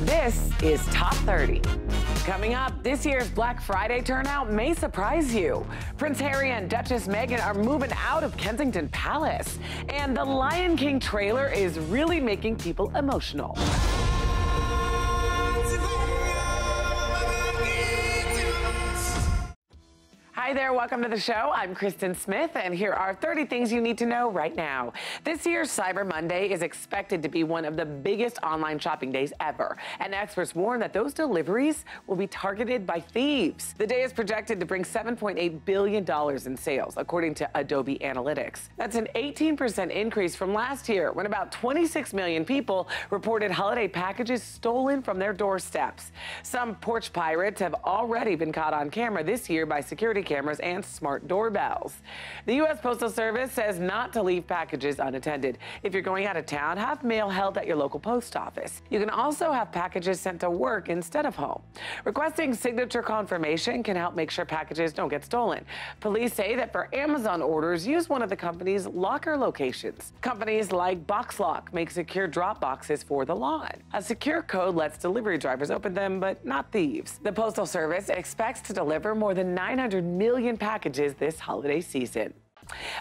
This is Top 30. Coming up, this year's Black Friday turnout may surprise you. Prince Harry and Duchess Meghan are moving out of Kensington Palace. And the Lion King trailer is really making people emotional. Hi there, welcome to the show. I'm Kristin Smith, and here are 30 things you need to know right now. This year's Cyber Monday is expected to be one of the biggest online shopping days ever, and experts warn that those deliveries will be targeted by thieves. The day is projected to bring $7.8 billion in sales, according to Adobe Analytics. That's an 18% increase from last year, when about 26 million people reported holiday packages stolen from their doorsteps. Some porch pirates have already been caught on camera this year by security cameras and smart doorbells. The U.S. Postal Service says not to leave packages unattended. If you're going out of town, have mail held at your local post office. You can also have packages sent to work instead of home. Requesting signature confirmation can help make sure packages don't get stolen. Police say that for Amazon orders, use one of the company's locker locations. Companies like BoxLock make secure drop boxes for the lawn. A secure code lets delivery drivers open them, but not thieves. The Postal Service expects to deliver more than 900 million packages this holiday season.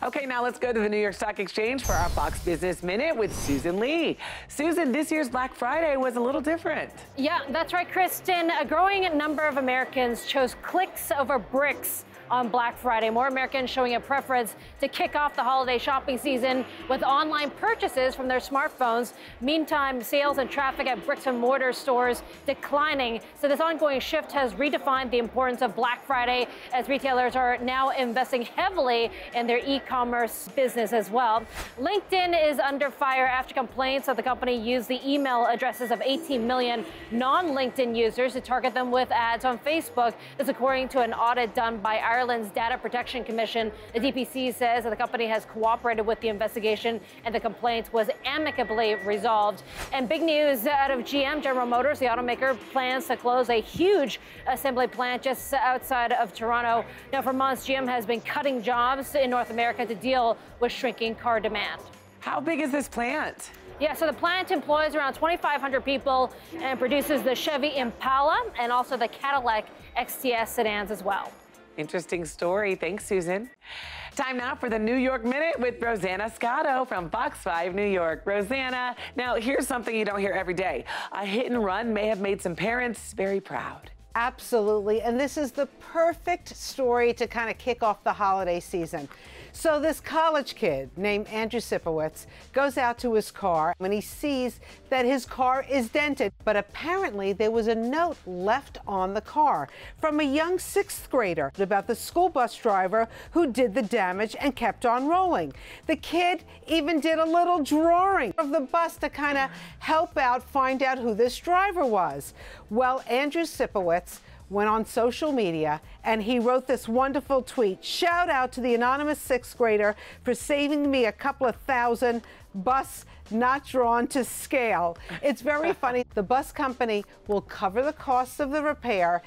Okay, now let's go to the New York Stock Exchange for our Fox Business Minute with Susan Lee. Susan, this year's Black Friday was a little different. Yeah, that's right, Kristin. A growing number of Americans chose clicks over bricks on Black Friday. More Americans showing a preference to kick off the holiday shopping season with online purchases from their smartphones. Meantime, sales and traffic at bricks and mortar stores declining. So this ongoing shift has redefined the importance of Black Friday, as retailers are now investing heavily in their e-commerce business as well. LinkedIn is under fire after complaints that the company used the email addresses of 18 million non-LinkedIn users to target them with ads on Facebook. This according to an audit done by Ireland's Data Protection Commission. The DPC says that the company has cooperated with the investigation and the complaint was amicably resolved. And big news out of GM, General Motors. The automaker plans to close a huge assembly plant just outside of Toronto. Now, for months, GM has been cutting jobs in North America to deal with shrinking car demand. How big is this plant? Yeah, so the plant employs around 2,500 people and produces the Chevy Impala and also the Cadillac XTS sedans as well. Interesting story. Thanks, Susan. Time now for the New York Minute with Rosanna Scotto from Fox 5 New York. Rosanna, now here's something you don't hear every day. A hit and run may have made some parents very proud. Absolutely, and this is the perfect story to kind of kick off the holiday season. So this college kid named Andrew Sipowicz goes out to his car when he sees that his car is dented, but apparently there was a note left on the car from a young sixth grader about the school bus driver who did the damage and kept on rolling. The kid even did a little drawing of the bus to kind of help out, find out who this driver was. Well, Andrew Sipowicz went on social media and he wrote this wonderful tweet. Shout out to the anonymous sixth grader for saving me a couple of thousand, bus not drawn to scale. It's very funny. The bus company will cover the costs of the repair.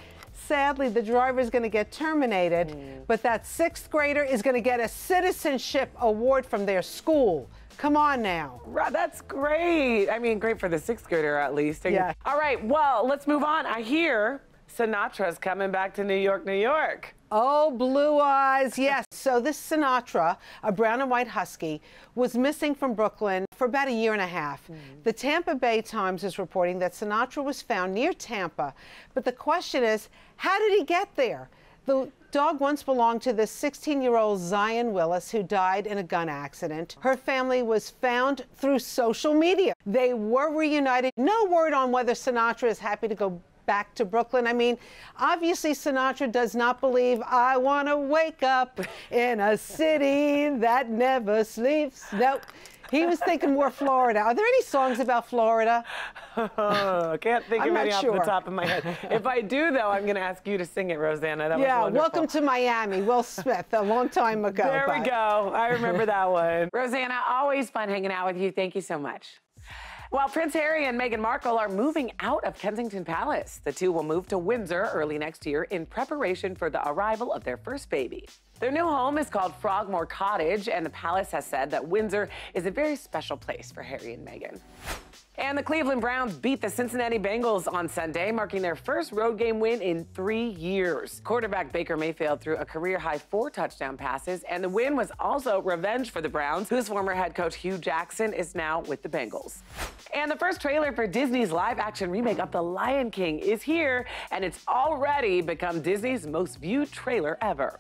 Sadly, the driver is going to get terminated, but that sixth grader is going to get a citizenship award from their school. Come on now. That's great. I mean, great for the sixth grader at least. Yeah. All right, well, let's move on. I hear Sinatra's coming back to New York, New York. Oh, blue eyes, yes. So this Sinatra, a brown and white husky, was missing from Brooklyn for about a year and a half. The Tampa Bay Times is reporting that Sinatra was found near Tampa. But the question is, how did he get there? The dog once belonged to this 16-year-old Zion Willis who died in a gun accident. Her family was found through social media. They were reunited. No word on whether Sinatra is happy to go back to Brooklyn. I mean, obviously Sinatra does not believe I want to wake up in a city that never sleeps. Nope. He was thinking more Florida. Are there any songs about Florida? I can't think of any off the top of my head. If I do, though, I'm going to ask you to sing it, Rosanna. That was wonderful. Welcome to Miami, Will Smith, a long time ago. There we go. I remember that one. Rosanna, always fun hanging out with you. Thank you so much. Well, Prince Harry and Meghan Markle are moving out of Kensington Palace. The two will move to Windsor early next year in preparation for the arrival of their first baby. Their new home is called Frogmore Cottage, and the palace has said that Windsor is a very special place for Harry and Meghan. And the Cleveland Browns beat the Cincinnati Bengals on Sunday, marking their first road game win in 3 years. Quarterback Baker Mayfield threw a career-high 4 touchdown passes, and the win was also revenge for the Browns, whose former head coach Hugh Jackson is now with the Bengals. And the first trailer for Disney's live-action remake of The Lion King is here, and it's already become Disney's most viewed trailer ever.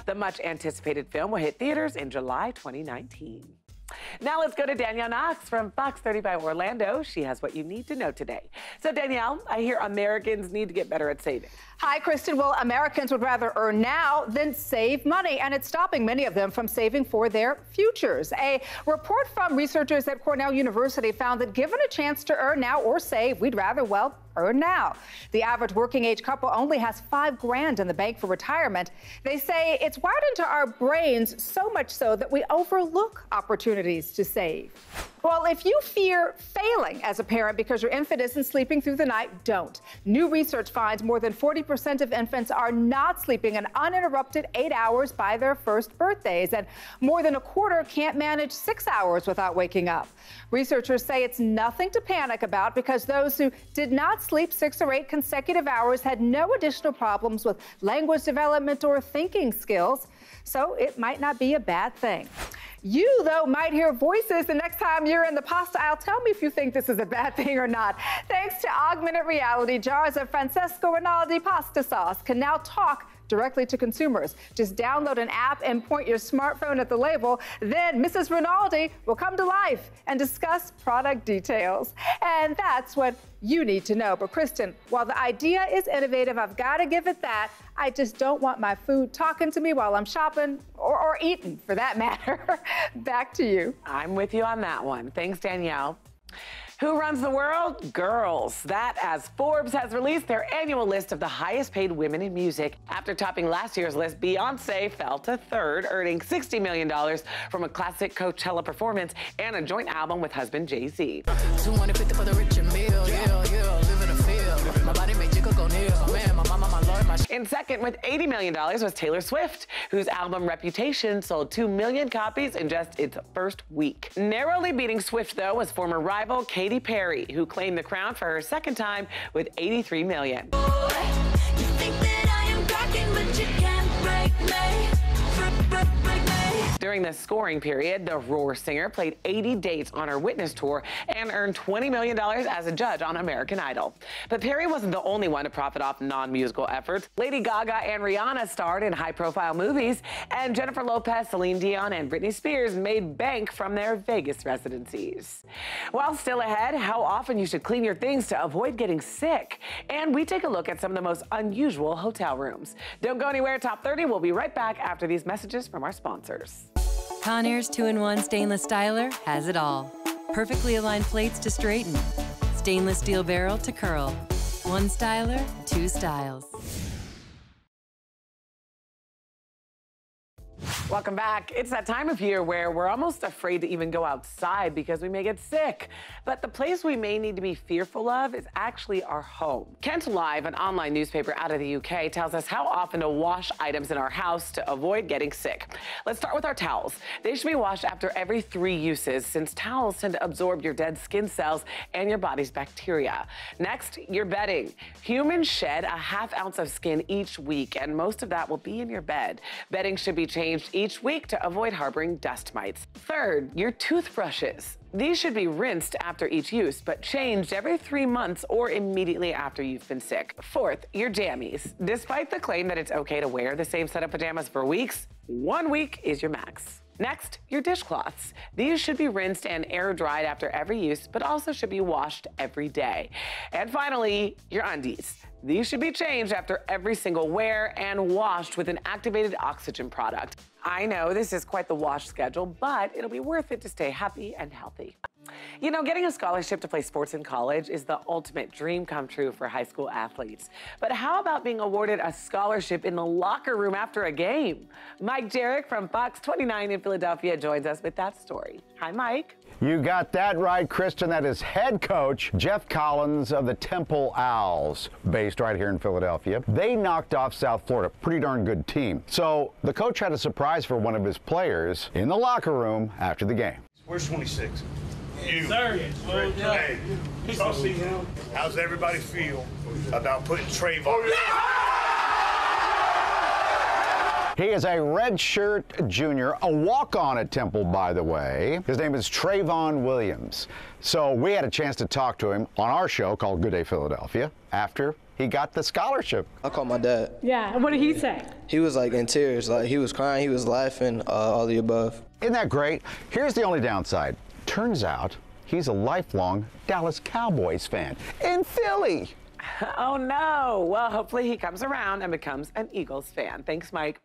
The much-anticipated film will hit theaters in July 2019. Now let's go to Danielle Knox from Fox 35 Orlando. She has what you need to know today. So Danielle, I hear Americans need to get better at saving. Hi, Kristin. Well, Americans would rather earn now than save money, and it's stopping many of them from saving for their futures. A report from researchers at Cornell University found that given a chance to earn now or save, we'd rather, well, earn now. The average working age couple only has $5 grand in the bank for retirement. They say it's wired into our brains so much so that we overlook opportunities to save. Well, if you fear failing as a parent because your infant isn't sleeping through the night, don't. New research finds more than 40% of infants are not sleeping an uninterrupted 8 hours by their first birthdays, and more than a quarter can't manage 6 hours without waking up. Researchers say it's nothing to panic about because those who did not sleep 6 or 8 consecutive hours had no additional problems with language development or thinking skills, so it might not be a bad thing. You, though, might hear voices the next time you're in the pasta aisle. Tell me if you think this is a bad thing or not. Thanks to augmented reality, jars of Francesco Rinaldi pasta sauce can now talk directly to consumers. Just download an app and point your smartphone at the label. Then Mrs. Rinaldi will come to life and discuss product details. And that's what you need to know. But Kristin, while the idea is innovative, I've got to give it that. I just don't want my food talking to me while I'm shopping or eating, for that matter. Back to you. I'm with you on that one. Thanks, Danielle. Who runs the world? Girls. That, as Forbes has released their annual list of the highest paid women in music. After topping last year's list, Beyonce fell to 3rd, earning $60 million from a classic Coachella performance and a joint album with husband Jay-Z. 250 for the rich and meal, yeah, live in a field. My body make jiggle go near, man, my mama, my lord, my In second, with $80 million, was Taylor Swift, whose album Reputation sold 2 million copies in just its first week. Narrowly beating Swift, though, was former rival Katy Perry, who claimed the crown for her second time with $83 million. boy. You think that I am cracking, but you can't break me. Break me. During the scoring period, the Roar singer played 80 dates on her Witness tour and earned $20 million as a judge on American Idol. But Perry wasn't the only one to profit off non-musical efforts. Lady Gaga and Rihanna starred in high-profile movies, and Jennifer Lopez, Celine Dion, and Britney Spears made bank from their Vegas residencies. While still ahead, how often you should clean your things to avoid getting sick. And we take a look at some of the most unusual hotel rooms. Don't go anywhere. Top 30. We'll be right back after these messages from our sponsors. Conair's 2-in-1 stainless styler has it all. Perfectly aligned plates to straighten. Stainless steel barrel to curl. One styler, 2 styles. Welcome back. It's that time of year where we're almost afraid to even go outside because we may get sick. But the place we may need to be fearful of is actually our home. Kent Live, an online newspaper out of the UK, tells us how often to wash items in our house to avoid getting sick. Let's start with our towels. They should be washed after every 3 uses, since towels tend to absorb your dead skin cells and your body's bacteria. Next, your bedding. Humans shed a ½ ounce of skin each week, and most of that will be in your bed. Bedding should be changed each week to avoid harboring dust mites. Third, your toothbrushes. These should be rinsed after each use, but changed every 3 months or immediately after you've been sick. Fourth, your jammies. Despite the claim that it's okay to wear the same set of pajamas for weeks, 1 week is your max. Next, your dishcloths. These should be rinsed and air dried after every use, but also should be washed every day. And finally, your undies. These should be changed after every single wear and washed with an activated oxygen product. I know this is quite the wash schedule, but it'll be worth it to stay happy and healthy. You know, getting a scholarship to play sports in college is the ultimate dream come true for high school athletes. But how about being awarded a scholarship in the locker room after a game? Mike Jarek from Fox 29 in Philadelphia joins us with that story. Hi, Mike. You got that right, Kristin. That is head coach Jeff Collins of the Temple Owls, based right here in Philadelphia. They knocked off South Florida, pretty darn good team. So the coach had a surprise for one of his players in the locker room after the game. Where's 26? You. Sir. Hey, y'all see him? How's everybody feel about putting Trayvon? He is a redshirt junior, a walk-on at Temple, by the way. His name is Trayvon Williams. So we had a chance to talk to him on our show called Good Day Philadelphia after he got the scholarship. I called my dad. Yeah, what did he say? He was like in tears, like he was crying, he was laughing, all the above. Isn't that great? Here's the only downside. Turns out he's a lifelong Dallas Cowboys fan in Philly. Oh, no. Well, hopefully he comes around and becomes an Eagles fan. Thanks, Mike.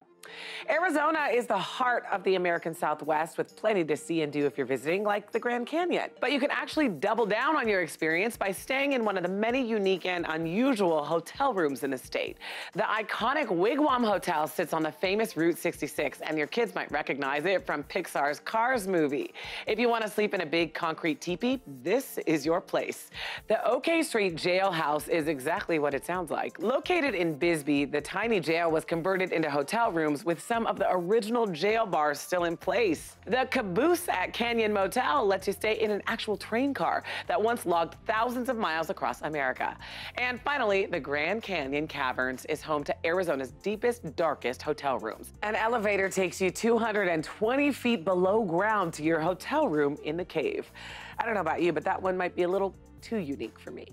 Arizona is the heart of the American Southwest with plenty to see and do if you're visiting, like the Grand Canyon. But you can actually double down on your experience by staying in one of the many unique and unusual hotel rooms in the state. The iconic Wigwam Hotel sits on the famous Route 66, and your kids might recognize it from Pixar's Cars movie. If you want to sleep in a big concrete teepee, this is your place. The OK Street Jailhouse is exactly what it sounds like. Located in Bisbee, the tiny jail was converted into hotel rooms with some of the original jail bars still in place. The caboose at Canyon Motel lets you stay in an actual train car that once logged thousands of miles across America. And finally, the Grand Canyon Caverns is home to Arizona's deepest, darkest hotel rooms. An elevator takes you 220 feet below ground to your hotel room in the cave. I don't know about you, but that one might be a little too unique for me.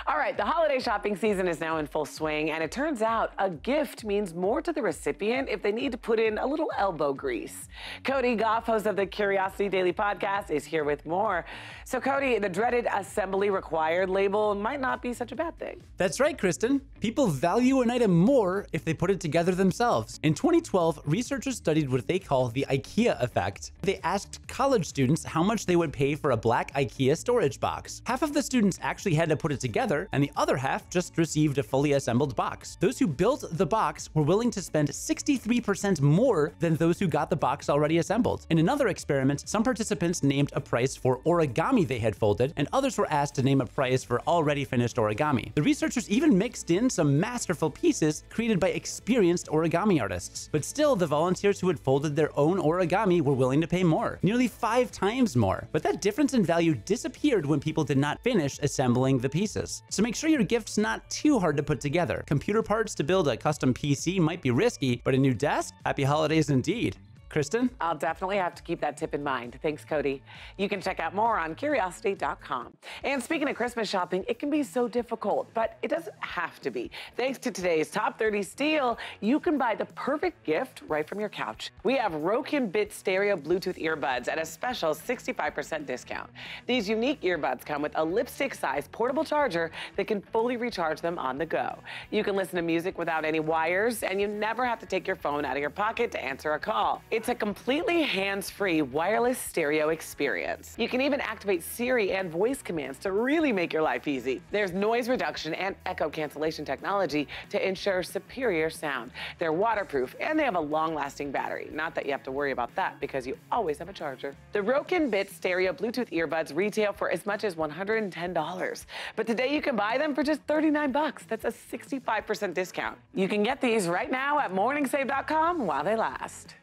All right, the holiday shopping season is now in full swing, and it turns out a gift means more to the recipient if they need to put in a little elbow grease. Cody Goff, host of the Curiosity Daily podcast, is here with more. So, Cody, the dreaded assembly required label might not be such a bad thing. That's right, Kristin. People value an item more if they put it together themselves. In 2012, researchers studied what they call the IKEA Effect. They asked college students how much they would pay for a black IKEA storage box. Half of the students actually had to put it together, and the other half just received a fully assembled box. Those who built the box were willing to spend 63% more than those who got the box already assembled. In another experiment, some participants named a price for origami they had folded, and others were asked to name a price for already finished origami. The researchers even mixed in some masterful pieces created by experienced origami artists. But still, the volunteers who had folded their own origami were willing to pay more, nearly 5 times more. But that difference in value disappeared when people did not finish assembling the pieces. So make sure your gift's not too hard to put together. Computer parts to build a custom PC might be risky, but a new desk? Happy holidays indeed. Kristin? I'll definitely have to keep that tip in mind. Thanks, Cody. You can check out more on curiosity.com. And speaking of Christmas shopping, it can be so difficult, but it doesn't have to be. Thanks to today's Top 30 Steal, you can buy the perfect gift right from your couch. We have Rake Bit Stereo Bluetooth earbuds at a special 65% discount. These unique earbuds come with a lipstick-sized portable charger that can fully recharge them on the go. You can listen to music without any wires, and you never have to take your phone out of your pocket to answer a call. It's a completely hands-free wireless stereo experience. You can even activate Siri and voice commands to really make your life easy. There's noise reduction and echo cancellation technology to ensure superior sound. They're waterproof and they have a long-lasting battery. Not that you have to worry about that because you always have a charger. The Rake Bit Stereo Bluetooth earbuds retail for as much as $110. But today you can buy them for just $39. That's a 65% discount. You can get these right now at morningsave.com while they last.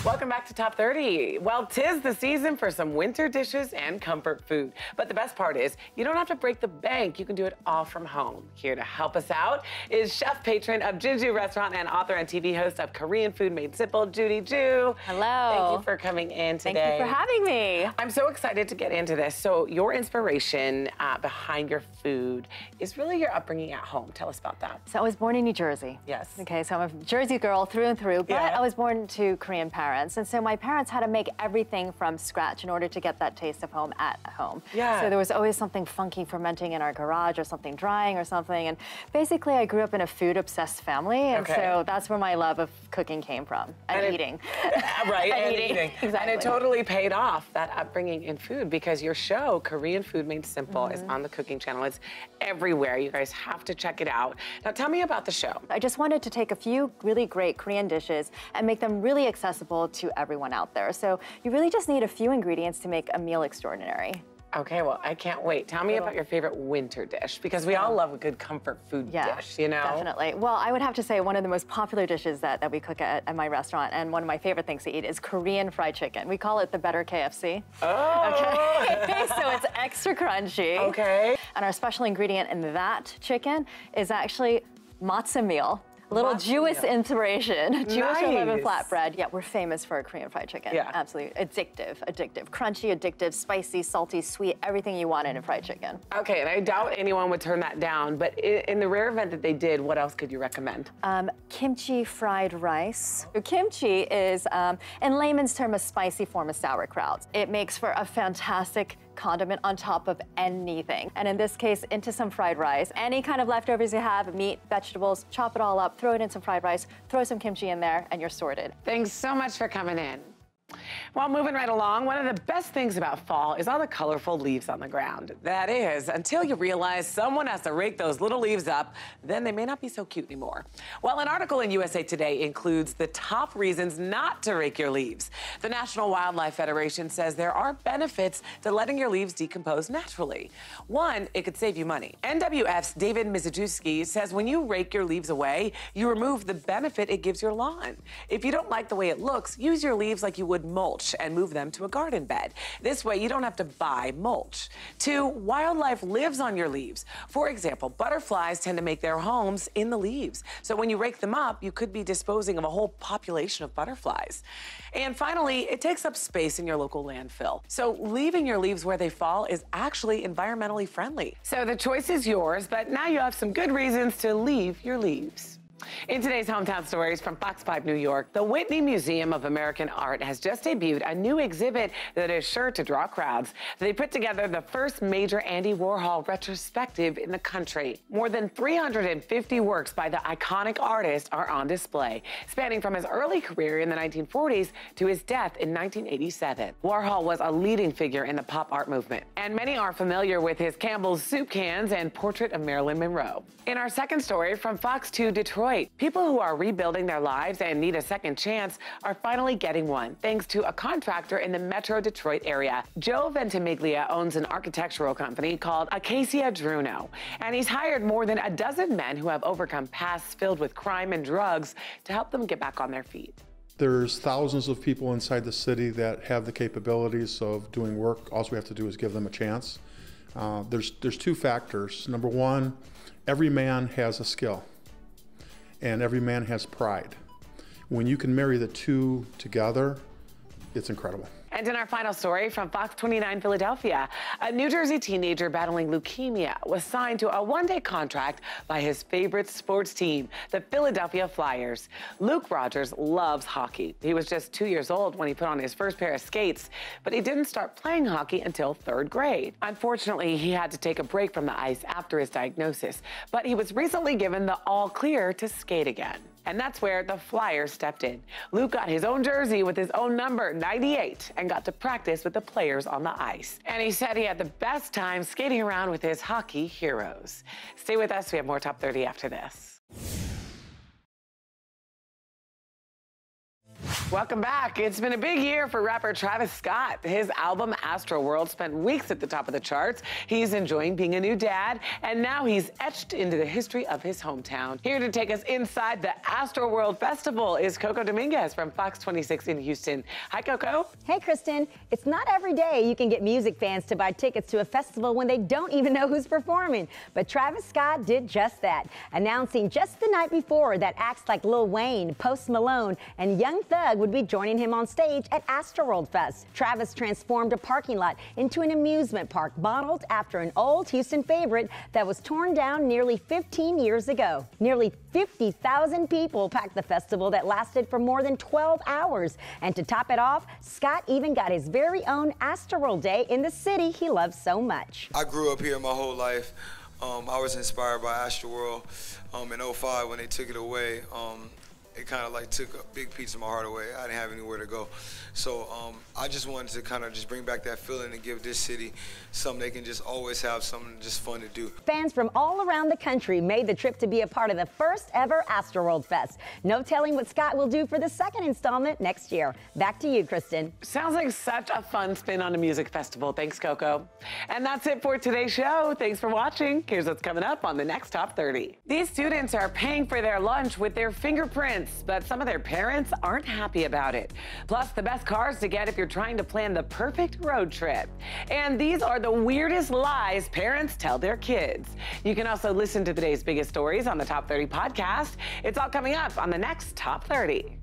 Welcome back to Top 30. Well, 'tis the season for some winter dishes and comfort food. But the best part is, you don't have to break the bank. You can do it all from home. Here to help us out is chef patron of Jinju Restaurant and author and TV host of Korean Food Made Simple, Judy Ju. Hello. Thank you for coming in today. Thank you for having me. I'm so excited to get into this. So your inspiration behind your food is really your upbringing at home. Tell us about that. So I was born in New Jersey. Yes. Okay, so I'm a Jersey girl through and through, but Yeah. I was born to Korean parents. parents, and so my parents had to make everything from scratch in order to get that taste of home at home. Yeah. So there was always something funky fermenting in our garage or something drying or something, and basically I grew up in a food-obsessed family, and so that's where my love of cooking came from, and eating. Right, and eating. Exactly. And it totally paid off, that upbringing in food, because your show, Korean Food Made Simple, is on the cooking channel. It's everywhere. You guys have to check it out. Now tell me about the show. I just wanted to take a few really great Korean dishes and make them really accessible to everyone out there. So you really just need a few ingredients to make a meal extraordinary. Okay, well, I can't wait. Tell me about your favorite winter dish, because we all love a good comfort food dish, you know? Definitely. Well, I would have to say one of the most popular dishes that we cook at my restaurant, and one of my favorite things to eat, is Korean fried chicken. We call it the better KFC. Oh! Okay, so it's extra crunchy. Okay. And our special ingredient in that chicken is actually matzah meal. A little Jewish inspiration. Jewish urban flatbread. Yeah, we're famous for our Korean fried chicken. Yeah. Absolutely. Addictive. Crunchy, addictive, spicy, salty, sweet, everything you want in a fried chicken. Okay, and I doubt anyone would turn that down, but in the rare event that they did, what else could you recommend? Kimchi fried rice. Kimchi is, in layman's term, a spicy form of sauerkraut. It makes for a fantastic condiment on top of anything. And in this case, into some fried rice. Any kind of leftovers you have, meat, vegetables, chop it all up, throw it in some fried rice, throw some kimchi in there, and you're sorted. Thanks so much for coming in. Well, moving right along, one of the best things about fall is all the colorful leaves on the ground. That is, until you realize someone has to rake those little leaves up, then they may not be so cute anymore. Well, an article in USA Today includes the top reasons not to rake your leaves. The National Wildlife Federation says there are benefits to letting your leaves decompose naturally. One, it could save you money. NWF's David Mizejewski says when you rake your leaves away, you remove the benefit it gives your lawn. If you don't like the way it looks, use your leaves like you would mulch and move them to a garden bed. This way, you don't have to buy mulch. Two, wildlife lives on your leaves. For example, butterflies tend to make their homes in the leaves. So when you rake them up, you could be disposing of a whole population of butterflies. And finally, it takes up space in your local landfill. So leaving your leaves where they fall is actually environmentally friendly. So the choice is yours, but now you have some good reasons to leave your leaves. In today's Hometown Stories from Fox 5 New York, the Whitney Museum of American Art has just debuted a new exhibit that is sure to draw crowds. They put together the first major Andy Warhol retrospective in the country. More than 350 works by the iconic artist are on display, spanning from his early career in the 1940s to his death in 1987. Warhol was a leading figure in the pop art movement, and many are familiar with his Campbell's soup cans and portrait of Marilyn Monroe. In our second story from Fox 2 Detroit, people who are rebuilding their lives and need a second chance are finally getting one, thanks to a contractor in the Metro Detroit area. Joe Ventimiglia owns an architectural company called IKEA Effect, and he's hired more than a dozen men who have overcome pasts filled with crime and drugs to help them get back on their feet. There's thousands of people inside the city that have the capabilities of doing work. All we have to do is give them a chance. There's two factors. Number one, every man has a skill, and every man has pride. When you can marry the two together, it's incredible. And in our final story from Fox 29 Philadelphia, a New Jersey teenager battling leukemia was signed to a one-day contract by his favorite sports team, the Philadelphia Flyers. Luke Rogers loves hockey. He was just 2 years old when he put on his first pair of skates, but he didn't start playing hockey until third grade. Unfortunately, he had to take a break from the ice after his diagnosis, but he was recently given the all clear to skate again. And that's where the Flyers stepped in. Luke got his own jersey with his own number, 98, and got to practice with the players on the ice. And he said he had the best time skating around with his hockey heroes. Stay with us. We have more Top 30 after this. Welcome back. It's been a big year for rapper Travis Scott. His album, Astroworld, spent weeks at the top of the charts. He's enjoying being a new dad, and now he's etched into the history of his hometown. Here to take us inside the Astroworld Festival is Coco Dominguez from Fox 26 in Houston. Hi, Coco. Hey, Kristin. It's not every day you can get music fans to buy tickets to a festival when they don't even know who's performing. But Travis Scott did just that, announcing just the night before that acts like Lil Wayne, Post Malone, and Young Thug Doug would be joining him on stage at Astroworld Fest. Travis transformed a parking lot into an amusement park modeled after an old Houston favorite that was torn down nearly 15 years ago. Nearly 50,000 people packed the festival that lasted for more than 12 hours. And to top it off, Scott even got his very own Astroworld Day in the city he loves so much. I grew up here my whole life. I was inspired by Astroworld in '05 when they took it away. It kind of like took a big piece of my heart away. I didn't have anywhere to go. So I just wanted to kind of just bring back that feeling and give this city something they can just always have, something just fun to do. Fans from all around the country made the trip to be a part of the first ever Astroworld Fest. No telling what Scott will do for the second installment next year. Back to you, Kristin. Sounds like such a fun spin on a music festival. Thanks, Coco. And that's it for today's show. Thanks for watching. Here's what's coming up on the next Top 30. These students are paying for their lunch with their fingerprints, but some of their parents aren't happy about it. Plus, the best cars to get if you're trying to plan the perfect road trip. And these are the weirdest lies parents tell their kids. You can also listen to today's biggest stories on the Top 30 podcast. It's all coming up on the next Top 30.